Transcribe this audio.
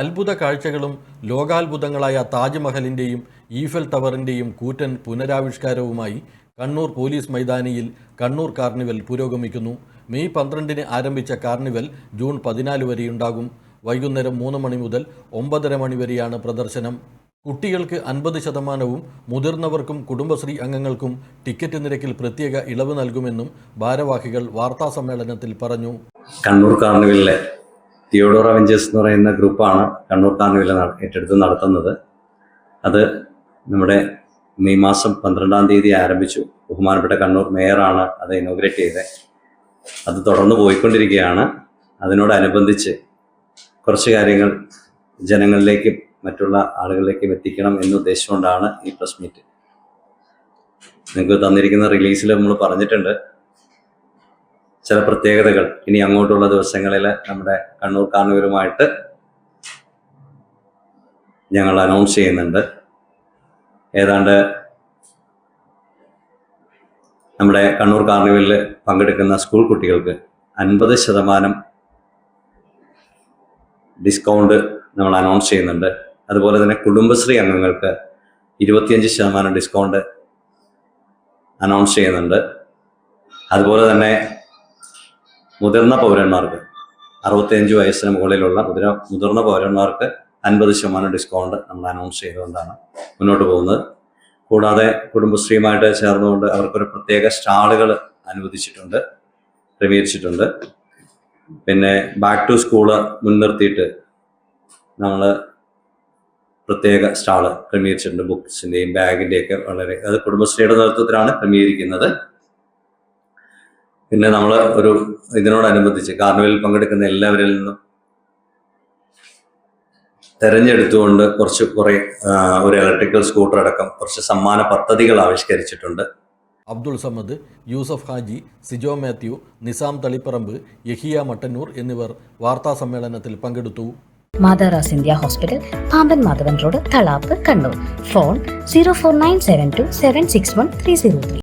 അത്ഭുത കാഴ്ചകളും ലോകാത്ഭുതങ്ങളായ താജ്മഹലിൻ്റെയും ഈഫൽ ടവറിൻ്റെയും കൂറ്റൻ പുനരാവിഷ്കാരവുമായി കണ്ണൂർ പോലീസ് മൈതാനിയിൽ കണ്ണൂർ കാർണിവൽ പുരോഗമിക്കുന്നു. മെയ് 12-ന് ആരംഭിച്ച കാർണിവൽ ജൂൺ 14 വരെയുണ്ടാകും. വൈകുന്നേരം 3 മണി മുതൽ 9:30 മണി വരെയാണ് പ്രദർശനം. കുട്ടികൾക്ക് 50%വും മുതിർന്നവർക്കും കുടുംബശ്രീ അംഗങ്ങൾക്കും ടിക്കറ്റ് നിരക്കിൽ പ്രത്യേക ഇളവ് നൽകുമെന്നും ഭാരവാഹികൾ വാർത്താസമ്മേളനത്തിൽ പറഞ്ഞു. കണ്ണൂർ കാർണിവലിലെ തിയോഡോർ അവഞ്ചേഴ്സ് എന്ന് പറയുന്ന ഗ്രൂപ്പാണ് കണ്ണൂർ കാർണിവൽ ഏറ്റെടുത്ത് നടത്തുന്നത്. അത് നമ്മുടെ മെയ് മാസം 12-ാം തീയതി ആരംഭിച്ചു. ബഹുമാനപ്പെട്ട കണ്ണൂർ മേയറാണ് അത് ഇനോഗ്രേറ്റ് ചെയ്തത്. അത് തുടർന്ന് പോയിക്കൊണ്ടിരിക്കുകയാണ്. അതിനോടനുബന്ധിച്ച് കുറച്ച് കാര്യങ്ങൾ ജനങ്ങളിലേക്കും മറ്റുള്ള ആളുകളിലേക്കും എത്തിക്കണം എന്ന ഉദ്ദേശിച്ചുകൊണ്ടാണ് ഈ പ്രസ് മീറ്റ്. നിങ്ങൾക്ക് തന്നിരിക്കുന്ന റിലീസിൽ നമ്മൾ പറഞ്ഞിട്ടുണ്ട് ചില പ്രത്യേകതകൾ ഇനി അങ്ങോട്ടുള്ള ദിവസങ്ങളിൽ നമ്മുടെ കണ്ണൂർ കാർണിവലുമായിട്ട് ഞങ്ങൾ അനൗൺസ് ചെയ്യുന്നുണ്ട്. ഏതാണ്ട് നമ്മുടെ കണ്ണൂർ കാർണിവലിൽ പങ്കെടുക്കുന്ന സ്കൂൾ കുട്ടികൾക്ക് 50% ഡിസ്കൗണ്ട് നമ്മൾ അനൗൺസ് ചെയ്യുന്നുണ്ട്. അതുപോലെ തന്നെ കുടുംബശ്രീ അംഗങ്ങൾക്ക് 25% ഡിസ്കൗണ്ട് അനൗൺസ് ചെയ്യുന്നുണ്ട്. അതുപോലെ തന്നെ മുതിർന്ന പൗരന്മാർക്ക് 65 വയസ്സിന് മുകളിലുള്ള മുതിർന്ന പൗരന്മാർക്ക് 50% ഡിസ്കൗണ്ട് നമ്മൾ അനൗൺസ് ചെയ്തുകൊണ്ടാണ് മുന്നോട്ട് പോകുന്നത്. കൂടാതെ കുടുംബശ്രീയുമായിട്ട് ചേർന്നുകൊണ്ട് അവർക്കൊരു പ്രത്യേക സ്റ്റാളുകൾ അനുവദിച്ചിട്ടുണ്ട്, ക്രമീകരിച്ചിട്ടുണ്ട്. പിന്നെ ബാക്ക് ടു സ്കൂള് മുൻനിർത്തിയിട്ട് നമ്മൾ പ്രത്യേക സ്റ്റാള് ക്രമീകരിച്ചിട്ടുണ്ട്. ബുക്സിൻ്റെയും ബാഗിൻ്റെയൊക്കെ അത് കുടുംബശ്രീയുടെ നേതൃത്വത്തിലാണ് ക്രമീകരിക്കുന്നത്. പിന്നെ നമ്മൾ ഇതിനോടനുബന്ധിച്ച് കാർണിവലിൽ പങ്കെടുക്കുന്ന എല്ലാവരിൽ നിന്നും തെരഞ്ഞെടുത്തുകൊണ്ട് ഒരു ഇലക്ട്രിക്കൽ സ്കൂട്ടർ അടക്കം കുറച്ച് സമ്മാന പദ്ധതികൾ ആവിഷ്കരിച്ചിട്ടുണ്ട്. അബ്ദുൾ സമദ്, യൂസഫ് ഹാജി, സിജോ മാത്യു, നിസാം തളിപ്പറമ്പ്, യഹിയ മട്ടന്നൂർ എന്നിവർ വാർത്താസമ്മേളനത്തിൽ പങ്കെടുത്തു. മാതാറാസ് India hospital, Pamban Madhavan road, Thalap, Kannur. Phone 04972761303.